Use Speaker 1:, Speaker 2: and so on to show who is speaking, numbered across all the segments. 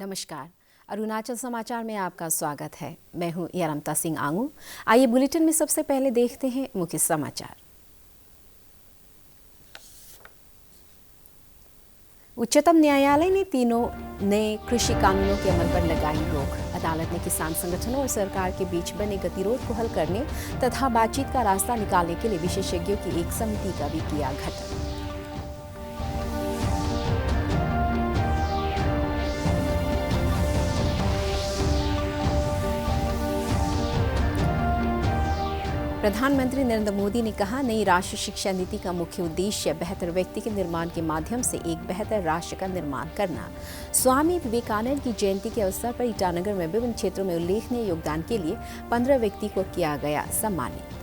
Speaker 1: नमस्कार, अरुणाचल समाचार में आपका स्वागत है। मैं हूं यारमता सिंह आंगू। आइए बुलेटिन में सबसे पहले देखते हैं मुख्य समाचार। उच्चतम न्यायालय ने तीनों नए कृषि कानूनों के अमल पर लगाई रोक। अदालत ने किसान संगठनों और सरकार के बीच बने गतिरोध को हल करने तथा बातचीत का रास्ता निकालने के लिए विशेषज्ञों की एक समिति का भी किया गठन। प्रधानमंत्री नरेंद्र मोदी ने कहा, नई राष्ट्रीय शिक्षा नीति का मुख्य उद्देश्य बेहतर व्यक्ति के निर्माण के माध्यम से एक बेहतर राष्ट्र का निर्माण करना। स्वामी विवेकानंद की जयंती के अवसर पर ईटानगर में विभिन्न क्षेत्रों में उल्लेखनीय योगदान के लिए 15 व्यक्ति को किया गया सम्मानित।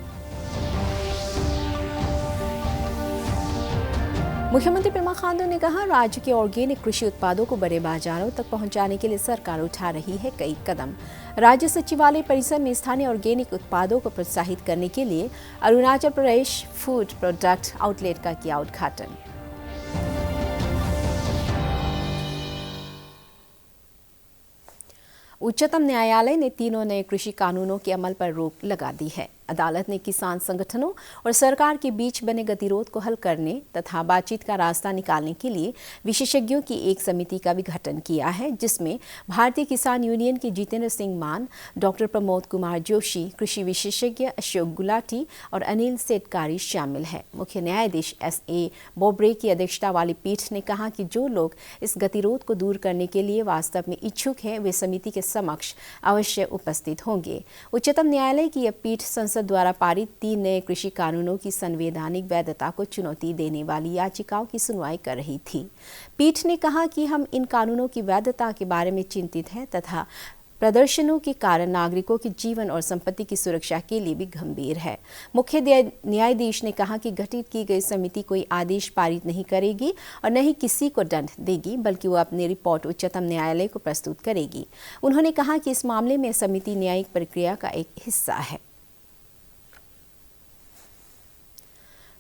Speaker 1: मुख्यमंत्री पेमा खांडू ने कहा, राज्य के ऑर्गेनिक कृषि उत्पादों को बड़े बाजारों तक पहुंचाने के लिए सरकार उठा रही है कई कदम। राज्य सचिवालय परिसर में स्थानीय ऑर्गेनिक उत्पादों को प्रोत्साहित करने के लिए Arunachal Pradesh food product outlet का किया उद्घाटन। उच्चतम न्यायालय ने तीनों नए कृषि कानूनों के अमल पर रोक लगा दी है। अदालत ने किसान संगठनों और सरकार के बीच बने गतिरोध को हल करने तथा बातचीत का रास्ता निकालने के लिए विशेषज्ञों की एक समिति का भी गठन किया है, जिसमें भारतीय किसान यूनियन के जितेंद्र सिंह मान, डॉक्टर प्रमोद कुमार जोशी, कृषि विशेषज्ञ अशोक गुलाटी और अनिल सेठकारी शामिल है। मुख्य न्यायाधीश S.A. बोबड़े की अध्यक्षता वाली पीठ ने कहा कि जो लोग इस गतिरोध को दूर करने के लिए वास्तव में इच्छुक हैं, वे समिति के समक्ष अवश्य उपस्थित होंगे। उच्चतम न्यायालय की यह पीठ संसद द्वारा पारित 3 नए कृषि कानूनों की संवैधानिक वैधता को चुनौती देने वाली याचिकाओं की सुनवाई कर रही थी। पीठ ने कहा कि हम इन कानूनों की वैधता के बारे में चिंतित हैं तथा प्रदर्शनों के कारण नागरिकों के जीवन और संपत्ति की सुरक्षा के लिए भी गंभीर है। मुख्य न्यायाधीश ने कहा कि गठित की गई समिति कोई आदेश पारित नहीं करेगी और न ही किसी को दंड देगी, बल्कि वो अपनी रिपोर्ट उच्चतम न्यायालय को प्रस्तुत करेगी। उन्होंने कहा कि इस मामले में समिति न्यायिक प्रक्रिया का एक हिस्सा है।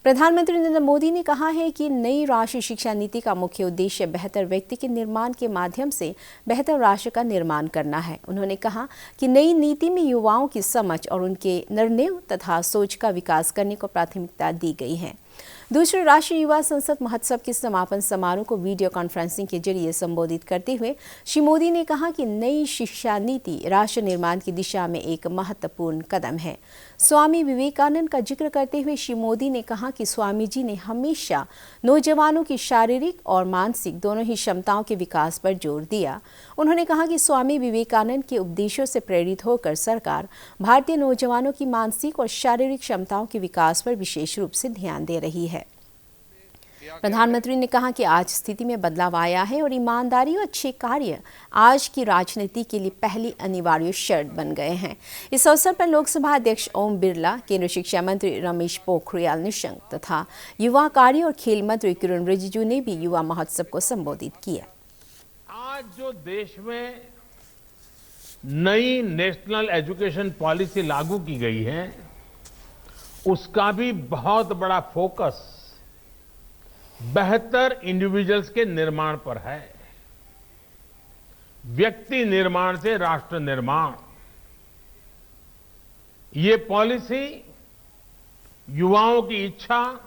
Speaker 1: प्रधानमंत्री नरेंद्र मोदी ने कहा है कि नई राष्ट्रीय शिक्षा नीति का मुख्य उद्देश्य बेहतर व्यक्ति के निर्माण के माध्यम से बेहतर राष्ट्र का निर्माण करना है। उन्होंने कहा कि नई नीति में युवाओं की समझ और उनके निर्णयों तथा सोच का विकास करने को प्राथमिकता दी गई है। दूसरे राष्ट्रीय युवा संसद महोत्सव के समापन समारोह को वीडियो कॉन्फ्रेंसिंग के जरिए संबोधित करते हुए श्री मोदी ने कहा कि नई शिक्षा नीति राष्ट्र निर्माण की दिशा में एक महत्वपूर्ण कदम है। स्वामी विवेकानंद का जिक्र करते हुए श्री मोदी ने कहा कि स्वामी जी ने हमेशा नौजवानों की शारीरिक और मानसिक दोनों ही क्षमताओं के विकास पर जोर दिया। उन्होंने कहा कि स्वामी विवेकानंद के उपदेशों से प्रेरित होकर सरकार भारतीय नौजवानों की मानसिक और शारीरिक क्षमताओं के विकास पर विशेष रूप से ध्यान दे रही है। प्रधानमंत्री ने कहा कि आज स्थिति में बदलाव आया है और ईमानदारी और अच्छे कार्य आज की राजनीति के लिए पहली अनिवार्य शर्त बन गए हैं। इस अवसर पर लोकसभा अध्यक्ष ओम बिरला, केंद्रीय शिक्षा मंत्री रमेश पोखरियाल निशंक तथा युवा कार्य और खेल मंत्री किरण रिजिजू ने भी युवा महोत्सव को संबोधित किया।
Speaker 2: आज जो देश में नई नेशनल एजुकेशन पॉलिसी लागू की गई है, उसका भी बहुत बड़ा फोकस बेहतर इंडिविजुअल्स के निर्माण पर है। व्यक्ति निर्माण से राष्ट्र निर्माण। ये पॉलिसी युवाओं की इच्छा,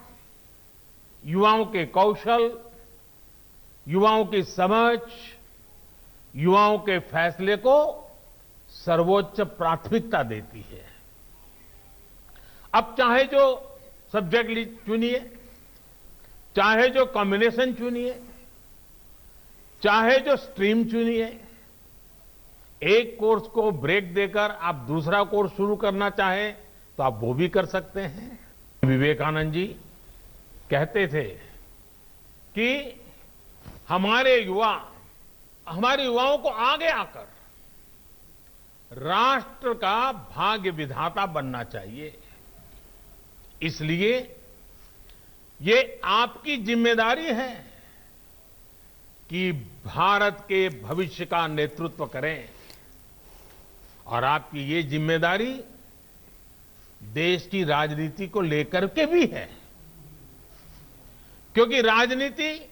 Speaker 2: युवाओं के कौशल, युवाओं की समझ, युवाओं के फैसले को सर्वोच्च प्राथमिकता देती है। अब चाहे जो सब्जेक्ट चुनिए, चाहे जो कॉम्बिनेशन चुनिए, चाहे जो स्ट्रीम चुनिए, एक कोर्स को ब्रेक देकर आप दूसरा कोर्स शुरू करना चाहें तो आप वो भी कर सकते हैं। विवेकानंद जी कहते थे कि हमारे युवाओं को आगे आकर राष्ट्र का भाग्य विधाता बनना चाहिए। इसलिए ये आपकी जिम्मेदारी है कि भारत के भविष्य का नेतृत्व करें और आपकी ये जिम्मेदारी देश की राजनीति को लेकर के भी है, क्योंकि राजनीति,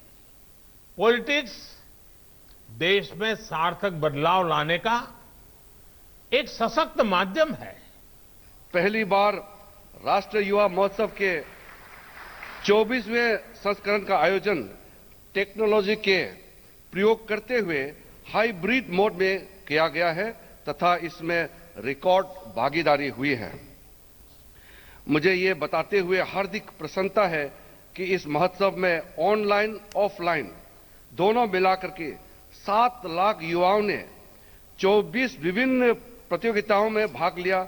Speaker 2: पॉलिटिक्स देश में सार्थक बदलाव लाने का एक सशक्त माध्यम है।
Speaker 3: पहली बार राष्ट्रीय युवा महोत्सव के 24वें संस्करण का आयोजन टेक्नोलॉजी के प्रयोग करते हुए हाइब्रिड मोड में किया गया है तथा इसमें रिकॉर्ड भागीदारी हुई है। मुझे ये बताते हुए हार्दिक प्रसन्नता है कि इस महोत्सव में ऑनलाइन ऑफलाइन दोनों मिलाकर के 7 लाख युवाओं ने 24 विभिन्न प्रतियोगिताओं में भाग लिया।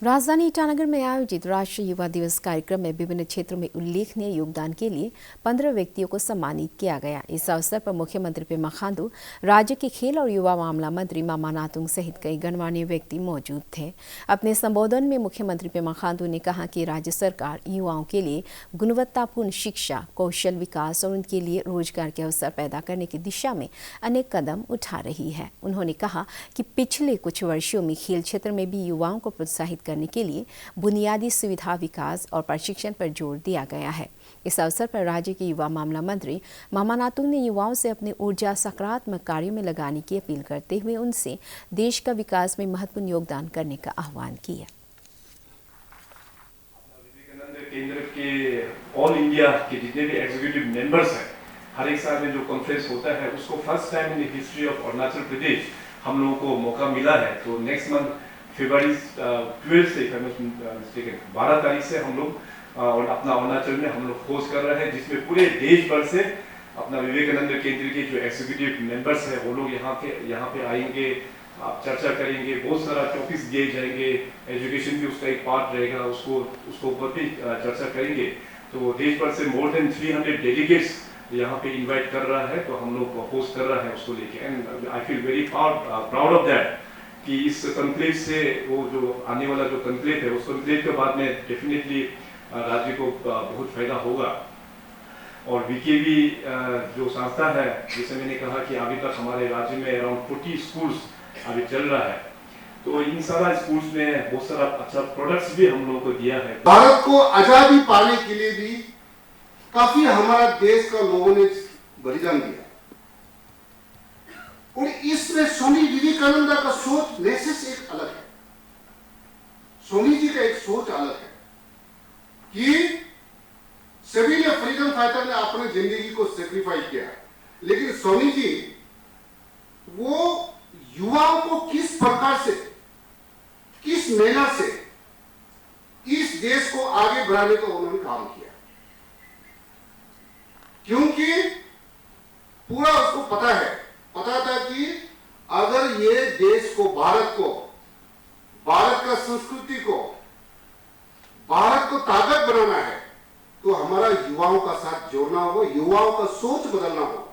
Speaker 1: राजधानी ईटानगर में आयोजित राष्ट्रीय युवा दिवस कार्यक्रम में विभिन्न क्षेत्रों में उल्लेखनीय योगदान के लिए 15 व्यक्तियों को सम्मानित किया गया। इस अवसर पर मुख्यमंत्री पेमा खांडू, राज्य के खेल और युवा मामला मंत्री मामा नातुंग सहित कई गणमान्य व्यक्ति मौजूद थे। अपने संबोधन में मुख्यमंत्री पेमा खांडू ने कहा कि राज्य सरकार युवाओं के लिए गुणवत्तापूर्ण शिक्षा, कौशल विकास और उनके लिए रोजगार के अवसर पैदा करने की दिशा में अनेक कदम उठा रही है। उन्होंने कहा कि पिछले कुछ वर्षों में खेल क्षेत्र में भी युवाओं को प्रोत्साहित करने के लिए बुनियादी सुविधा विकास और प्रशिक्षण पर जोर दिया गया है। इस अवसर पर राज्य के युवा मामला मंत्री मामा नातुंग ने युवाओं से अपनी ऊर्जा सकारात्मक कार्यों में लगाने की अपील करते हुए उनसे देश का विकास में महत्वपूर्ण योगदान करने का आह्वान किया।
Speaker 4: विवेकानंद केंद्र के ऑल इंडिया के जितने भी एग्जीक्यूटिव मेंबर्स हैं, हर एक साल में जो कॉन्फ्रेंस होता है उसको first time in the history of Arunachal Pradesh हम लोगों को मौका मिला है। तो नेक्स्ट मंथ फरवरी 12 से 12 तारीख से हम लोग और अपना अरुणाचल में हम लोग होस्ट कर रहे हैं, जिसमें पूरे देश भर से अपना विवेकानंद केंद्र के जो एग्जीक्यूटिव मेंबर्स हैं वो लोग यहाँ पे आएंगे, आप चर्चा करेंगे, बहुत सारा टॉपिक्स दिए जाएंगे, एजुकेशन भी उसका एक पार्ट रहेगा, उसको ऊपर भी चर्चा करेंगे। तो देश भर से मोर देन 300 डेलीगेट्स यहाँ पे इन्वाइट कर रहा है, तो हम लोग होस्ट कर रहा है उसको लेके। And I feel very proud of that कि इस कॉन्क्लेव से वो जो आने वाला जो कॉन्क्लेव है उस कॉन्क्लेव के बाद में डेफिनेटली राज्य को बहुत फायदा होगा। और वीकेबी जो संस्था है, जैसे मैंने कहा कि अभी तक हमारे राज्य में अराउंड 40 स्कूल्स अभी चल रहा है, तो इन सारा स्कूल्स में बहुत सारा अच्छा प्रोडक्ट्स भी हम लोगों को दिया है।
Speaker 5: भारत को आजादी पाने के लिए भी काफी हमारा देश का लोगों ने बलिदान दिया और इसमें स्वामी विवेकानंद का सोच नेसेस एक अलग है। स्वामी जी का एक सोच अलग है कि सभी ने फ्रीडम फाइटर ने अपने जिंदगी को सेक्रीफाइस किया, लेकिन स्वामी जी वो युवाओं को किस प्रकार से, किस मेहनत से इस देश को आगे बढ़ाने का उन्होंने काम किया, क्योंकि पूरा उसको पता था कि अगर ये देश को, भारत का संस्कृति को, भारत को ताकत बनाना है तो हमारा युवाओं का साथ जोड़ना होगा, युवाओं का सोच बदलना होगा,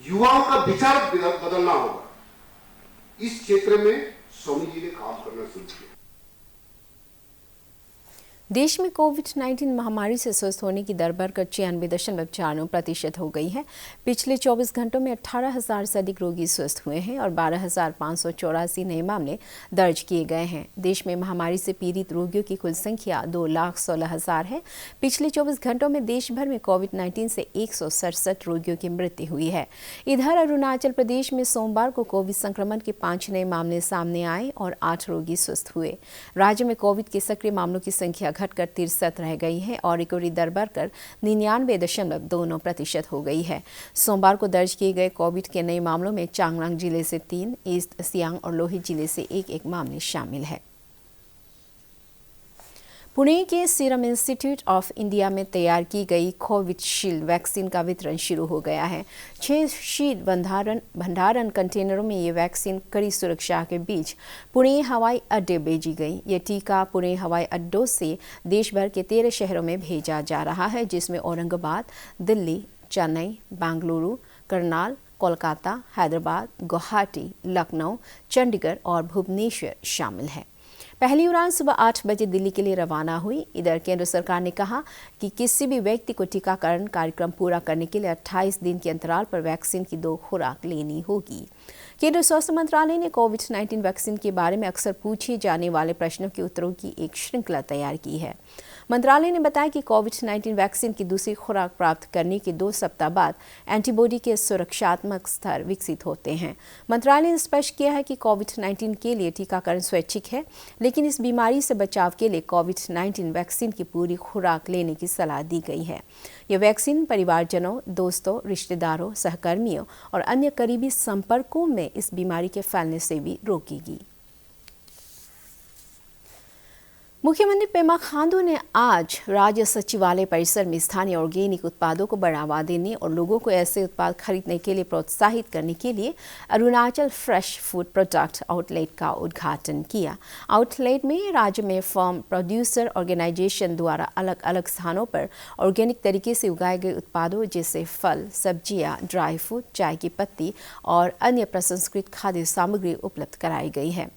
Speaker 5: युवाओं का विचार बदलना होगा। इस क्षेत्र में स्वामी जी ने काम करना शुरू किया।
Speaker 1: देश में कोविड-19 महामारी से स्वस्थ होने की दर बढ़कर 96.49% हो गई है। पिछले 24 घंटों में 18,000 से अधिक रोगी स्वस्थ हुए हैं और 12,584 नए मामले दर्ज किए गए हैं। देश में महामारी से पीड़ित रोगियों की कुल संख्या 2,16,000 है। पिछले 24 घंटों में देश भर में कोविड-19 से 167 रोगियों की मृत्यु हुई है। इधर अरुणाचल प्रदेश में सोमवार को कोविड संक्रमण के 5 नए मामले सामने आए और 8 रोगी स्वस्थ हुए। राज्य में कोविड के सक्रिय मामलों की संख्या घटकर 63 रह गई है और रिकवरी दर बढ़कर 99.2% हो गई है। सोमवार को दर्ज किए गए कोविड के नए मामलों में चांगलांग जिले से 3, ईस्ट सियांग और लोहित जिले से एक मामले शामिल है। पुणे के सीरम इंस्टीट्यूट ऑफ इंडिया में तैयार की गई कोविशील्ड वैक्सीन का वितरण शुरू हो गया है। 6 शीत भंडारण कंटेनरों में ये वैक्सीन कड़ी सुरक्षा के बीच पुणे हवाई अड्डे भेजी गई। ये टीका पुणे हवाई अड्डों से देश भर के 13 शहरों में भेजा जा रहा है, जिसमें औरंगाबाद, दिल्ली, चेन्नई, बेंगलुरु, करनाल, कोलकाता, हैदराबाद, गुवाहाटी, लखनऊ, चंडीगढ़ और भुवनेश्वर शामिल है। पहली उड़ान सुबह 8 बजे दिल्ली के लिए रवाना हुई। इधर केंद्र सरकार ने कहा कि किसी भी व्यक्ति को टीकाकरण कार्यक्रम पूरा करने के लिए 28 दिन के अंतराल पर वैक्सीन की 2 खुराक लेनी होगी। केंद्रीय स्वास्थ्य मंत्रालय ने कोविड-19 वैक्सीन के बारे में अक्सर पूछे जाने वाले प्रश्नों के उत्तरों की एक श्रृंखला तैयार की है। मंत्रालय ने बताया कि कोविड-19 वैक्सीन की दूसरी खुराक प्राप्त करने के 2 सप्ताह बाद एंटीबॉडी के सुरक्षात्मक स्तर विकसित होते हैं। मंत्रालय ने स्पष्ट किया है कि कोविड-19 के लिए टीकाकरण स्वैच्छिक है, लेकिन इस बीमारी से बचाव के लिए कोविड-19 वैक्सीन की पूरी खुराक लेने की सलाह दी गई है। यह वैक्सीन परिवारजनों, दोस्तों, रिश्तेदारों, सहकर्मियों और अन्य करीबी संपर्कों में इस बीमारी के फैलने से भी रोकेगी। मुख्यमंत्री पेमा खांडू ने आज राज्य सचिवालय परिसर में स्थानीय ऑर्गेनिक उत्पादों को बढ़ावा देने और लोगों को ऐसे उत्पाद खरीदने के लिए प्रोत्साहित करने के लिए Arunachal fresh food product outlet का उद्घाटन किया। आउटलेट में राज्य में फार्म प्रोड्यूसर ऑर्गेनाइजेशन द्वारा अलग अलग स्थानों पर ऑर्गेनिक तरीके से उगाए गए उत्पादों जैसे फल, सब्जियां, ड्राई फ्रूट, चाय की पत्ती और अन्य प्रसंस्कृत खाद्य सामग्री उपलब्ध कराई गई है।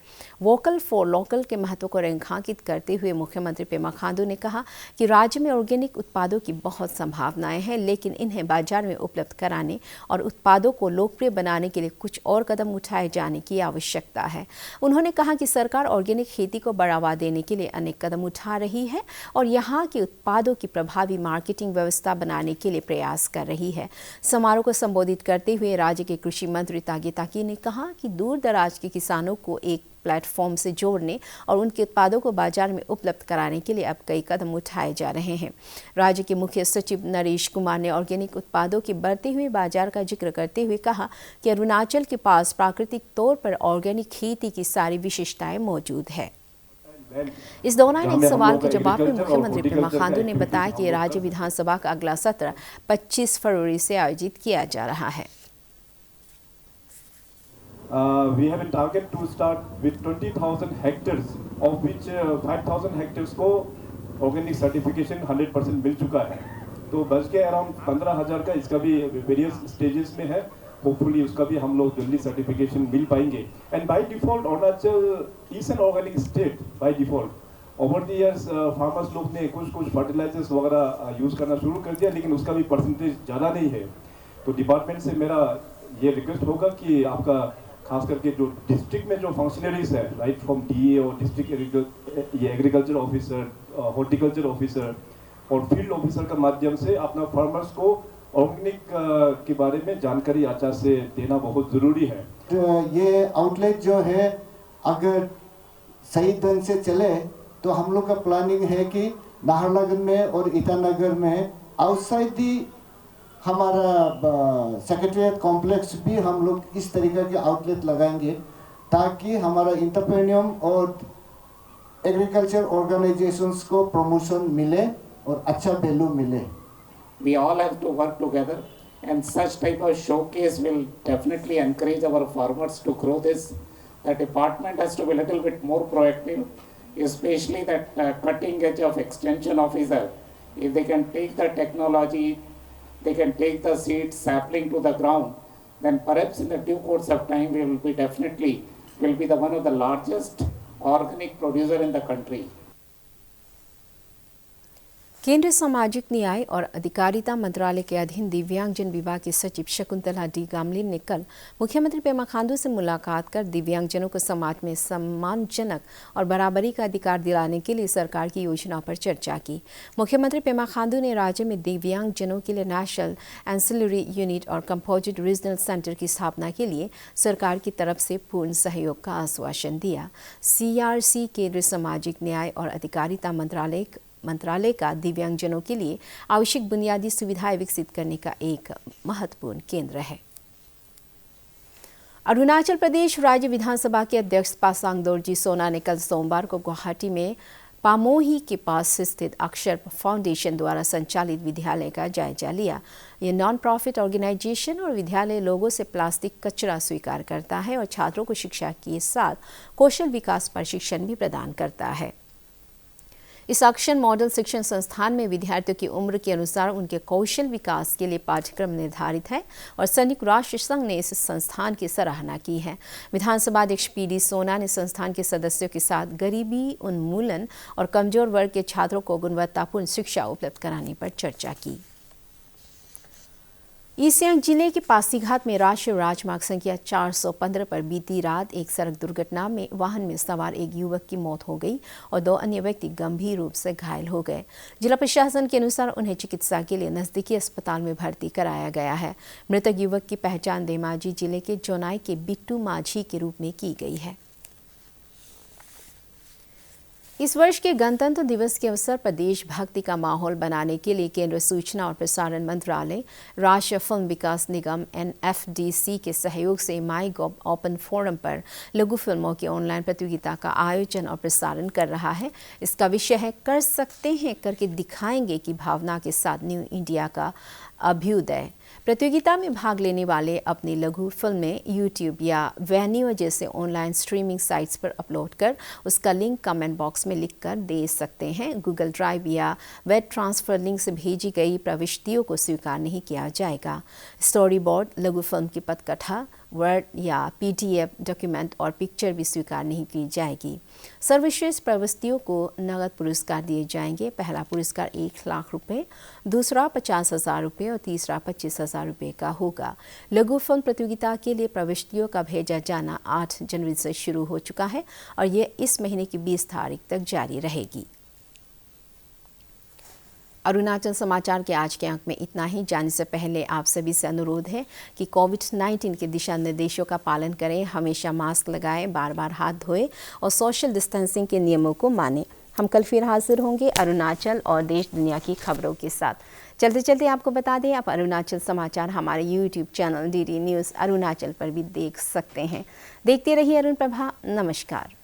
Speaker 1: वोकल फॉर लोकल के महत्व को रेखांकित करते हुए मुख्यमंत्री पेमा खांडू ने कहा कि राज्य में ऑर्गेनिक उत्पादों की बहुत संभावनाएं हैं, लेकिन इन्हें बाजार में उपलब्ध कराने और उत्पादों को लोकप्रिय बनाने के लिए कुछ और कदम उठाए जाने की आवश्यकता है। उन्होंने कहा कि सरकार ऑर्गेनिक खेती को बढ़ावा देने के लिए अनेक कदम उठा रही है और यहाँ के उत्पादों की प्रभावी मार्केटिंग व्यवस्था बनाने के लिए प्रयास कर रही है। समारोह को संबोधित करते हुए राज्य के कृषि मंत्री तागे ताकी ने कहा कि दूर दराज के किसानों को एक प्लेटफॉर्म से जोड़ने और उनके उत्पादों को बाजार में उपलब्ध कराने के लिए अब कई कदम उठाए जा रहे हैं। राज्य के मुख्य सचिव नरेश कुमार ने ऑर्गेनिक उत्पादों की बढ़ते हुए बाजार का जिक्र करते हुए कहा कि अरुणाचल के पास प्राकृतिक तौर पर ऑर्गेनिक खेती की सारी विशेषताएं मौजूद है। इस दौरान एक सवाल के जवाब में मुख्यमंत्री पेमा खांडू ने बताया कि राज्य विधानसभा का अगला सत्र 25 फरवरी से आयोजित किया जा रहा है।
Speaker 6: We have a target to start with 20,000 hectares, of which 5,000 hectares को organic certification 100% मिल चुका है। तो बच के अराउंड 15,000 का इसका भी वेरियस स्टेजेस में है। होपफुली उसका भी हम लोग जल्दी सर्टिफिकेशन मिल पाएंगे। And by default Arunachal is an organic state by default. Over the years farmers लोग ने कुछ फर्टिलाइजर्स वगैरह यूज़ करना शुरू कर दिया, लेकिन उसका भी परसेंटेज ज़्यादा नहीं है। तो डिपार्टमेंट से मेरा ये रिक्वेस्ट होगा कि आपका खास करके जो डिस्ट्रिक्ट में जो फंक्शनरीज है, राइट फ्रॉम डीए और district agriculture officer, horticulture officer और फील्ड ऑफिसर का माध्यम से अपना फार्मर्स को ऑर्गेनिक के बारे में जानकारी अच्छा से देना बहुत ज़रूरी है।
Speaker 7: ये आउटलेट जो है अगर सही ढंग से चले तो हम लोग का प्लानिंग है कि नाहरलगुन में और ईटानगर में आउटसाइड दी हमारा सेक्रेटरिएट कॉम्प्लेक्स भी हम लोग इस तरीके के आउटलेट लगाएंगे ताकि हमारा एंटरप्रेन्योर और एग्रीकल्चर ऑर्गेनाइजेशंस को प्रमोशन मिले और अच्छा वैल्यू मिले।
Speaker 8: We all have to work together, and such type of showcase will definitely encourage our farmers to grow this. The department has to be a little bit more proactive, especially that cutting edge of extension officer. If they can take the technology, they can take the seed sapling to the ground, then perhaps in the due course of time we will be the one of the largest organic producer in the country.
Speaker 1: केंद्रीय सामाजिक न्याय और अधिकारिता मंत्रालय के अधीन दिव्यांगजन विभाग की सचिव शकुंतला डी गामलिन ने कल मुख्यमंत्री पेमा खांडू से मुलाकात कर दिव्यांगजनों को समाज में सम्मानजनक और बराबरी का अधिकार दिलाने के लिए सरकार की योजनाओं पर चर्चा की। मुख्यमंत्री पेमा खांडू ने राज्य में दिव्यांगजनों के लिए नेशनल एंसिलरी यूनिट और कंपोजिट रीजनल सेंटर की स्थापना के लिए सरकार की तरफ से पूर्ण सहयोग का आश्वासन दिया। CRC केंद्रीय सामाजिक न्याय और अधिकारिता मंत्रालय का दिव्यांगजनों के लिए आवश्यक बुनियादी सुविधाएं विकसित करने का एक महत्वपूर्ण केंद्र है। अरुणाचल प्रदेश राज्य विधानसभा के अध्यक्ष पासांग दोरजी सोना ने कल सोमवार को गुवाहाटी में पामोही के पास स्थित अक्षर फाउंडेशन द्वारा संचालित विद्यालय का जायजा लिया। यह नॉन प्रॉफिट ऑर्गेनाइजेशन और विद्यालय लोगों से प्लास्टिक कचरा स्वीकार करता है और छात्रों को शिक्षा के साथ कौशल विकास प्रशिक्षण भी प्रदान करता है। इस अक्षर मॉडल शिक्षण संस्थान में विद्यार्थियों की उम्र के अनुसार उनके कौशल विकास के लिए पाठ्यक्रम निर्धारित है और संयुक्त राष्ट्र संघ ने इस संस्थान की सराहना की है। विधानसभा अध्यक्ष PD सोना ने संस्थान के सदस्यों के साथ गरीबी उन्मूलन और कमजोर वर्ग के छात्रों को गुणवत्तापूर्ण शिक्षा उपलब्ध कराने पर चर्चा की। ईस्ट सियांग जिले के पासीघाट में राष्ट्रीय राजमार्ग संख्या 415 पर बीती रात एक सड़क दुर्घटना में वाहन में सवार एक युवक की मौत हो गई और 2 अन्य व्यक्ति गंभीर रूप से घायल हो गए। जिला प्रशासन के अनुसार उन्हें चिकित्सा के लिए नजदीकी अस्पताल में भर्ती कराया गया है। मृतक युवक की पहचान धेमाजी जिले के जोनाई के बिट्टू माझी के रूप में की गई है। इस वर्ष के गणतंत्र दिवस के अवसर पर देशभक्ति का माहौल बनाने के लिए केंद्रीय सूचना और प्रसारण मंत्रालय, राष्ट्रीय फिल्म विकास निगम NFDC के सहयोग से माईगॉव ओपन फोरम पर लघु फिल्मों की ऑनलाइन प्रतियोगिता का आयोजन और प्रसारण कर रहा है। इसका विषय है कर सकते हैं, करके दिखाएंगे की भावना के साथ न्यू इंडिया का अभ्युदय। प्रतियोगिता में भाग लेने वाले अपनी लघु फिल्में YouTube या वेन्यू जैसे ऑनलाइन स्ट्रीमिंग साइट्स पर अपलोड कर उसका लिंक कमेंट बॉक्स में लिखकर दे सकते हैं। गूगल ड्राइव या वेब ट्रांसफर लिंक से भेजी गई प्रविष्टियों को स्वीकार नहीं किया जाएगा। स्टोरी बोर्ड, लघु फिल्म की पटकथा, वर्ड या PDF डॉक्यूमेंट और पिक्चर भी स्वीकार नहीं की जाएगी। सर्वश्रेष्ठ प्रविष्टियों को नगद पुरस्कार दिए जाएंगे। पहला पुरस्कार 1 लाख रुपए, दूसरा 50,000 रुपये और तीसरा 25,000 रुपये का होगा। लघु फिल्म प्रतियोगिता के लिए प्रविष्टियों का भेजा जाना 8 जनवरी से शुरू हो चुका है और ये इस महीने की 20 तारीख तक जारी रहेगी। अरुणाचल समाचार के आज के अंक में इतना ही। जाने से पहले आप सभी से अनुरोध है कि कोविड-19 के दिशा निर्देशों का पालन करें, हमेशा मास्क लगाएं, बार-बार हाथ धोएं और सोशल डिस्टेंसिंग के नियमों को मानें। हम कल फिर हाजिर होंगे अरुणाचल और देश दुनिया की खबरों के साथ। चलते चलते आपको बता दें, आप अरुणाचल समाचार हमारे YouTube channel DD news Arunachal पर भी देख सकते हैं। देखते रहिए अरुण प्रभा। नमस्कार।